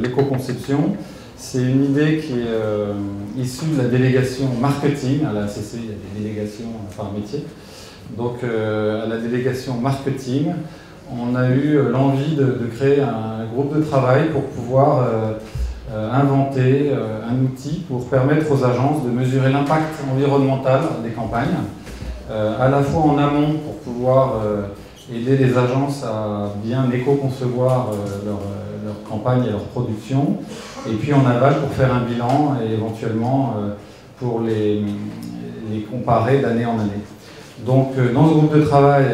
L'éco-conception, c'est une idée qui est issue de la délégation marketing. À la ACC, il y a des délégations par métier. Donc à la délégation marketing, on a eu l'envie de créer un groupe de travail pour pouvoir inventer un outil pour permettre aux agences de mesurer l'impact environnemental des campagnes, à la fois en amont pour pouvoir aider les agences à bien éco-concevoir leur campagne et leur production, et puis en aval pour faire un bilan et éventuellement pour les comparer d'année en année. Donc dans ce groupe de travail,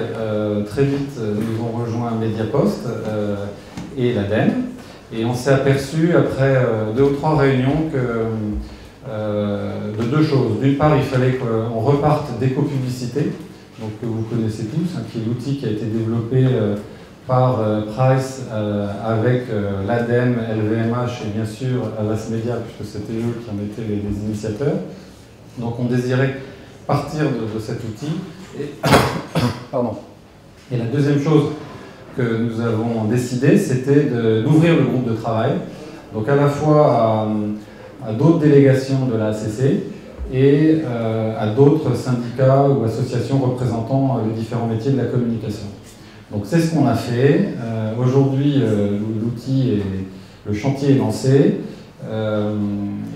très vite nous ont rejoint Mediapost et l'ADEME, et on s'est aperçu après 2 ou 3 réunions de 2 choses. D'une part, il fallait qu'on reparte d'éco-publicité, donc que vous connaissez tous, qui est l'outil qui a été développé par Price avec l'ADEME, LVMH et bien sûr Havas Media, puisque c'était eux qui en étaient les initiateurs. Donc on désirait partir de cet outil. Et la deuxième chose que nous avons décidé, c'était d'ouvrir le groupe de travail, donc à la fois à d'autres délégations de la ACC et à d'autres syndicats ou associations représentant les différents métiers de la communication. Donc c'est ce qu'on a fait. Aujourd'hui, l'outil, le chantier est lancé.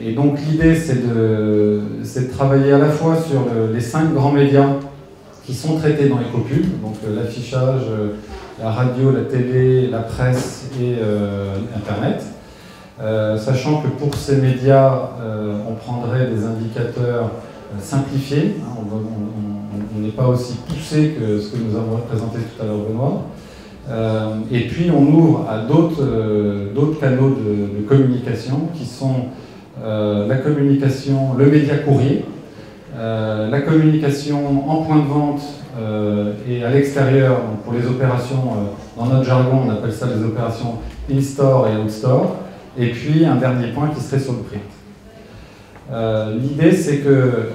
Et donc l'idée, c'est de travailler à la fois sur les 5 grands médias qui sont traités dans Ecopub, donc l'affichage, la radio, la télé, la presse et Internet. Sachant que pour ces médias, on prendrait des indicateurs simplifiés. On n'est pas aussi poussé que ce que nous avons présenté tout à l'heure, Benoît. Et puis on ouvre à d'autres canaux de communication qui sont la communication, le média courrier, la communication en point de vente et à l'extérieur, pour les opérations, dans notre jargon on appelle ça les opérations in-store et out-store, et puis un dernier point qui serait sur le print. L'idée c'est que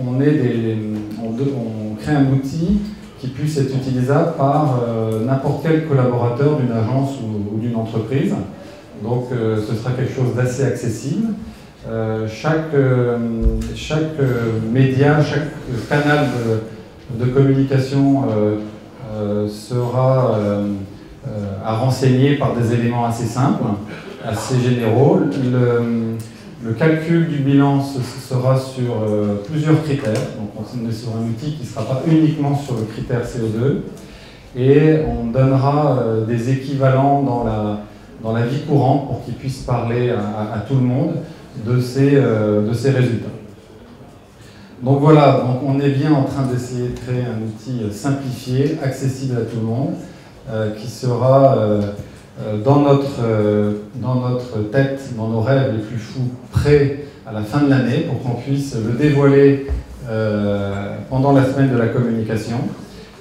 on crée un outil qui puisse être utilisable par n'importe quel collaborateur d'une agence ou d'une entreprise. Donc ce sera quelque chose d'assez accessible. Chaque média, chaque canal de communication sera à renseigner par des éléments assez simples, assez généraux. Le calcul du bilan sera sur plusieurs critères. Donc on est sur un outil qui ne sera pas uniquement sur le critère CO2. Et on donnera des équivalents dans la vie courante pour qu'ils puissent parler à tout le monde de ces résultats. Donc voilà, donc on est bien en train d'essayer de créer un outil simplifié, accessible à tout le monde, qui sera dans notre tête, dans nos rêves les plus fous, prêt à la fin de l'année pour qu'on puisse le dévoiler pendant la semaine de la communication.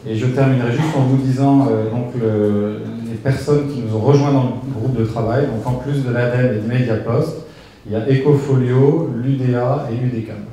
Et je terminerai juste en vous disant les personnes qui nous ont rejoints dans le groupe de travail. Donc en plus de l'ADEME et de Mediapost, il y a Ecofolio, l'UDA et l'UDECAM.